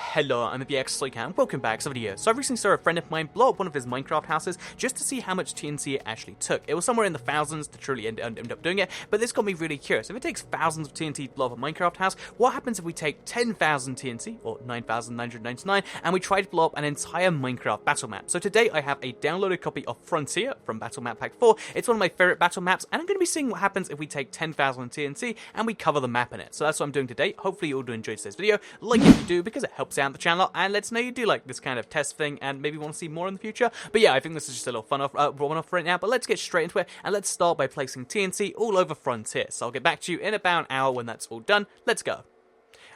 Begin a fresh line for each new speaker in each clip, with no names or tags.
Hello, I'm PS3 and welcome back to the video. So I recently saw a friend of mine blow up one of his Minecraft houses just to see how much TNT it actually took. It was somewhere in the thousands to truly end up doing it, but this got me really curious. If it takes thousands of TNT to blow up a Minecraft house, what happens if we take 10,000 TNT, or 9,999, and we try to blow up an entire Minecraft battle map? So today I have a downloaded copy of Frontier from Battle Map Pack 4. It's one of my favorite battle maps, and I'm going to be seeing what happens if we take 10,000 TNT and we cover the map in it. So that's what I'm doing today. Hopefully you all do enjoy today's video. Like if you do, because it helps out the channel, and let's know you do like this kind of test thing and maybe want to see more in the future. But yeah, I think this is just a little one-off right now, but let's get straight into it, and let's start by placing TNT all over Frontier. So I'll get back to you in about an hour when that's all done. Let's go.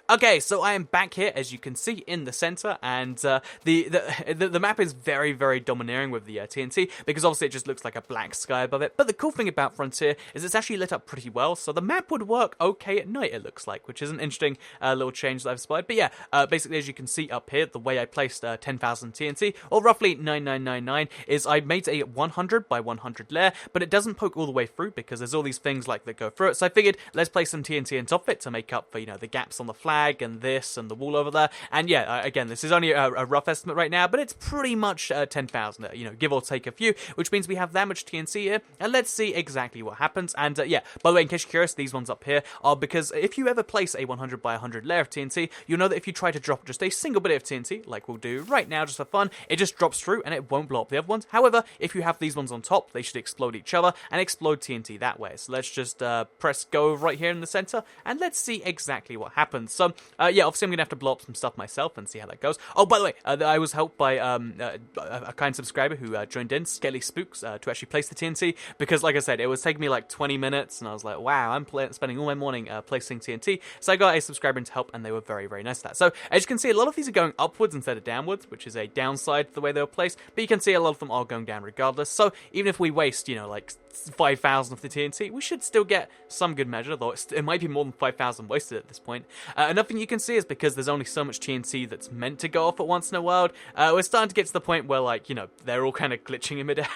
Okay, so I am back here, as you can see, in the center, and the map is very, very domineering with the TNT, because obviously it just looks like a black sky above it. But the cool thing about Frontier is it's actually lit up pretty well, so the map would work okay at night, it looks like, which is an interesting little change that I've spied. But yeah, basically, as you can see up here, the way I placed 10,000 TNT, or roughly 9999, is I made a 100 by 100 layer, but it doesn't poke all the way through, because there's all these things like that go through it. So I figured, let's place some TNT on top of it to make up for, you know, the gaps on the flag, and this and the wall over there. And yeah, again, this is only a rough estimate right now, but it's pretty much 10,000, you know, give or take a few, which means we have that much TNT here, and let's see exactly what happens. And yeah, by the way, in case you're curious, these ones up here are because if you ever place a 100 by 100 layer of TNT, you'll know that if you try to drop just a single bit of TNT, like we'll do right now just for fun, it just drops through and it won't blow up the other ones. However, if you have these ones on top, they should explode each other and explode TNT that way. So let's just press go right here in the center, and let's see exactly what happens. So yeah, obviously I'm going to have to blow up some stuff myself and see how that goes. Oh, by the way, I was helped by a kind subscriber who joined in, Skelly Spooks, to actually place the TNT, because like I said, it was taking me like 20 minutes, and I was like, wow, I'm spending all my morning placing TNT. So I got a subscriber in to help, and they were very, very nice at that. So as you can see, a lot of these are going upwards instead of downwards, which is a downside to the way they were placed, but you can see a lot of them are going down regardless. So even if we waste, you know, like 5,000 of the TNT, we should still get some good measure, though it might be more than 5,000 wasted at this point. Another thing you can see is because there's only so much TNT that's meant to go off at once in a world, we're starting to get to the point where, like, you know, they're all kind of glitching in midair,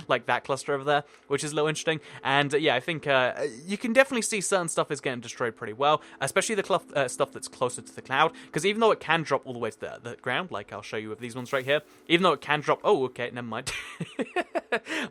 like that cluster over there, which is a little interesting. And yeah, I think you can definitely see certain stuff is getting destroyed pretty well, especially the stuff that's closer to the cloud, because even though it can drop all the way to the ground, like I'll show you with these ones right here, even though it can drop, oh, okay, never mind.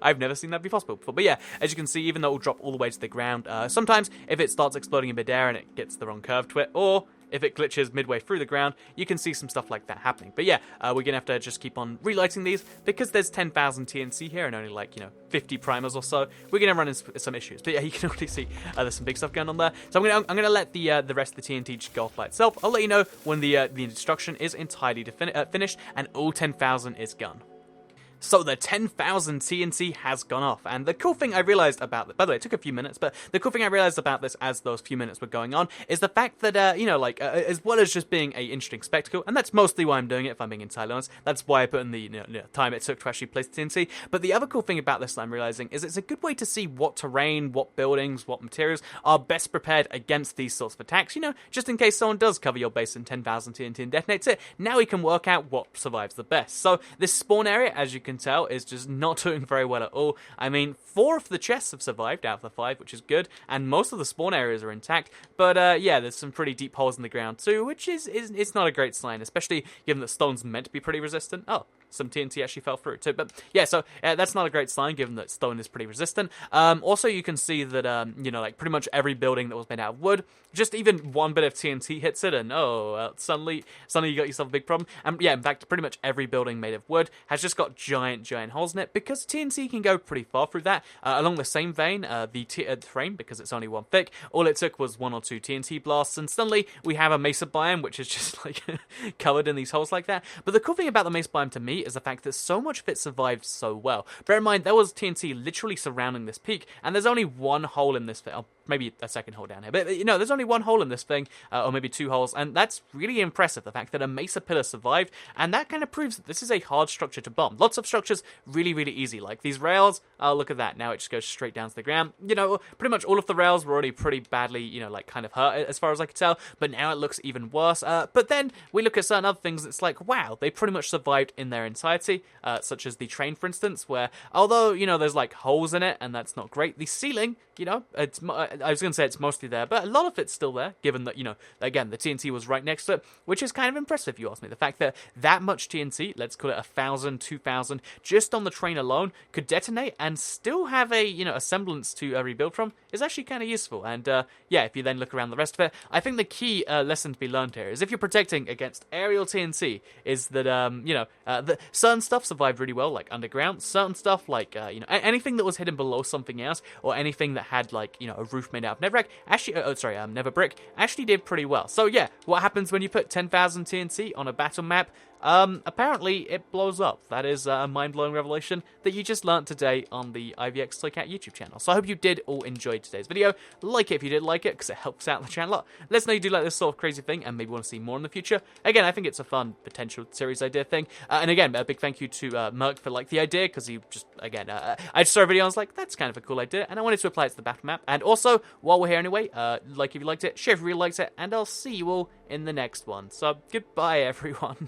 I've never seen that be possible before. But yeah, as you can see, even though it will drop all the way to the ground, sometimes if it starts exploding in midair and it gets the wrong curve to it, or if it glitches midway through the ground, you can see some stuff like that happening. But yeah, we're going to have to just keep on relighting these, because there's 10,000 TNT here and only like, you know, 50 primers or so. We're going to run into some issues. But yeah, you can already see there's some big stuff going on there. So I'm going to let the rest of the TNT just go off by itself. I'll let you know when the destruction is entirely finished and all 10,000 is gone. So the 10,000 TNT has gone off, and the cool thing I realized about this, by the way, it took a few minutes, but the cool thing I realized about this as those few minutes were going on is the fact that, you know, like, as well as just being a interesting spectacle, and that's mostly why I'm doing it, if I'm being entirely honest, that's why I put in the time it took to actually place the TNT, but the other cool thing about this that I'm realizing is it's a good way to see what terrain, what buildings, what materials are best prepared against these sorts of attacks, you know, just in case someone does cover your base in 10,000 TNT and detonates it, now we can work out what survives the best. So this spawn area, as you can tell, is just not doing very well at all. I mean, 4 of the chests have survived out of the 5, which is good, and most of the spawn areas are intact, but yeah, there's some pretty deep holes in the ground too, which is it's not a great sign, especially given that stone's meant to be pretty resistant. Oh, some TNT actually fell through too, but yeah, so that's not a great sign given that stone is pretty resistant. Also, you can see that, you know, like pretty much every building that was made out of wood, just even one bit of TNT hits it, and suddenly you got yourself a big problem. And yeah, in fact, pretty much every building made of wood has just got giant holes in it, because TNT can go pretty far through that. Along the same vein, the frame, because it's only 1 thick, all it took was 1 or 2 TNT blasts, and suddenly we have a mesa biome, which is just like covered in these holes like that. But the cool thing about the mesa biome to me is the fact that so much of it survived so well. Bear in mind, there was TNT literally surrounding this peak, and there's only 1 hole in this thing. Oh, maybe a second hole down here, but you know, there's only 1 hole in this thing, or maybe 2 holes, and that's really impressive, the fact that a mesa pillar survived, and that kind of proves that this is a hard structure to bomb. Lots of structures really easy, like these rails. Oh, look at that, now it just goes straight down to the ground. You know, pretty much all of the rails were already pretty badly, you know, like kind of hurt as far as I could tell, but now it looks even worse. But then we look at certain other things, it's like, wow, they pretty much survived in their entirety, such as the train, for instance, where although, you know, there's like holes in it and that's not great, the ceiling, you know, it's I was going to say it's mostly there, but a lot of it's still there, given that, again, the TNT was right next to it, which is kind of impressive, if you ask me. The fact that much TNT, let's call it 1,000, 2,000, just on the train alone, could detonate and still have a semblance to rebuild from, is actually kind of useful. And, yeah, if you then look around the rest of it, I think the key lesson to be learned here is if you're protecting against aerial TNT, is that, the certain stuff survived really well, like underground, certain stuff, like, anything that was hidden below something else, or anything that had, like, a roof made out of netherrack, actually, nether brick, actually did pretty well. So, yeah, what happens when you put 10,000 TNT on a battle map? Apparently it blows up. That is a mind-blowing revelation that you just learnt today on the IVX Toycat YouTube channel. So I hope you did all enjoy today's video. Like it if you did like it, because it helps out the channel a lot. Let us know you do like this sort of crazy thing, and maybe want to see more in the future. Again, I think it's a fun potential series idea thing. And again, a big thank you to Merc for the idea, because he just, again, I just saw a video and I was like, that's kind of a cool idea, and I wanted to apply it to the battle map. And also, while we're here anyway, like if you liked it, share if you really liked it, and I'll see you all in the next one. So, goodbye everyone.